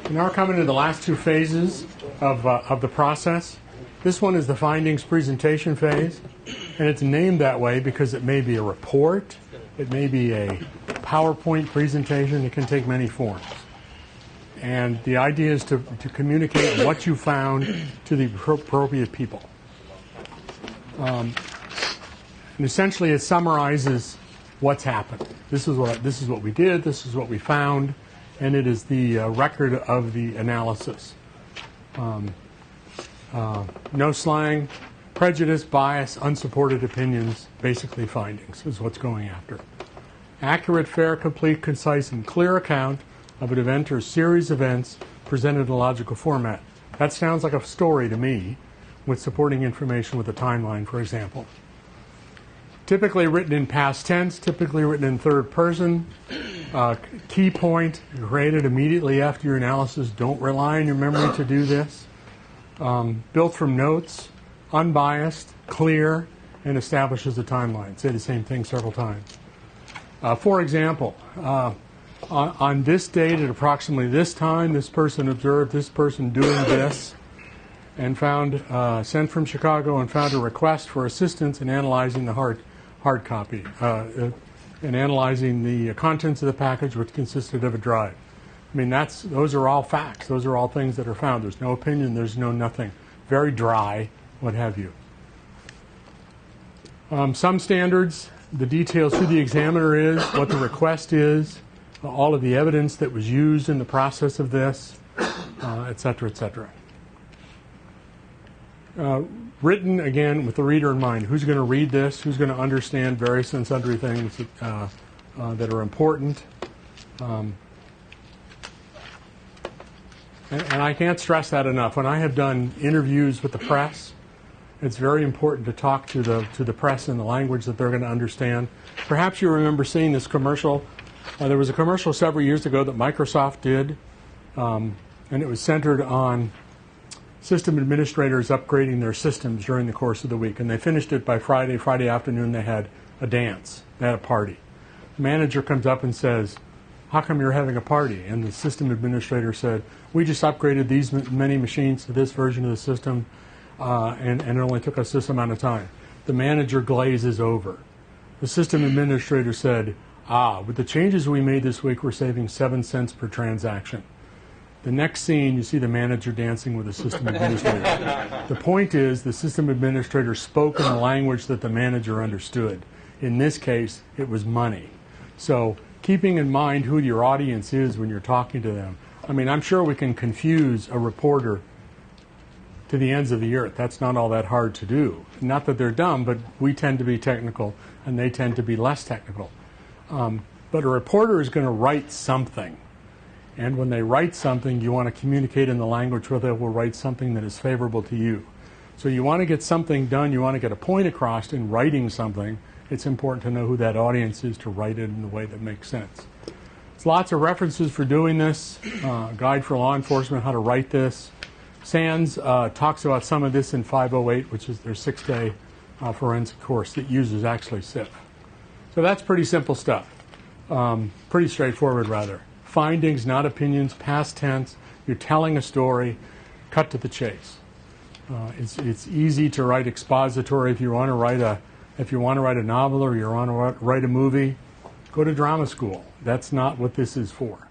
Now we're coming to the last two phases of the process. This one is the findings presentation phase, and it's named that way because it may be a report, it may be a PowerPoint presentation, it can take many forms. And the idea is to communicate what you found to the appropriate people. And essentially it summarizes what's happened. This is what we did, this is what we found, and it is the record of the analysis. No slang, prejudice, bias, unsupported opinions, basically findings is what's going after. Accurate, fair, complete, concise, and clear account of an event or series of events presented in a logical format. That sounds like a story to me, with supporting information with a timeline, for example. Typically written in past tense, typically written in third person. Key point, created immediately after your analysis. Don't rely on your memory to do this. Built from notes, unbiased, clear, and establishes a timeline. Say the same thing several times. For example, on this date at approximately this time, this person observed this person doing this and found, sent from Chicago and found a request for assistance in analyzing the hard copy, and analyzing the contents of the package, which consisted of a drive. I mean, those are all facts. Those are all things that are found. There's no opinion. There's no nothing. Very dry, what have you. Some standards, the details who the examiner is, what the request is, all of the evidence that was used in the process of this, et cetera, et cetera. Written, again, with the reader in mind. Who's going to read this? Who's going to understand various and sundry things that are important? And I can't stress that enough. When I have done interviews with the press, it's very important to talk to the press in the language that they're going to understand. Perhaps you remember seeing this commercial. There was a commercial several years ago that Microsoft did, and it was centered on system administrators upgrading their systems during the course of the week. And they finished it by Friday. Friday afternoon, they had a dance. They had a party. The manager comes up and says, "How come you're having a party?" And the system administrator said, "We just upgraded these many machines to this version of the system, and it only took us this amount of time." The manager glazes over. The system administrator said, "With the changes we made this week, we're saving 7 cents per transaction." The next scene, you see the manager dancing with the system administrator. The point is, the system administrator spoke in a language that the manager understood. In this case, it was money. So keeping in mind who your audience is when you're talking to them. I mean, I'm sure we can confuse a reporter to the ends of the earth. That's not all that hard to do. Not that they're dumb, but we tend to be technical, and they tend to be less technical. But a reporter is going to write something. And when they write something, you want to communicate in the language where they will write something that is favorable to you. So you want to get something done, you want to get a point across in writing something. It's important to know who that audience is to write it in the way that makes sense. There's lots of references for doing this. Guide for Law Enforcement, how to write this. SANS talks about some of this in 508, which is their 6-day forensic course that uses actually SIF. So that's pretty simple stuff. Pretty straightforward, rather. Findings, not opinions, past tense. You're telling a story, cut to the chase. It's easy to write expository if you want to write a novel or you want to write a movie. Go to drama school. That's not what this is for.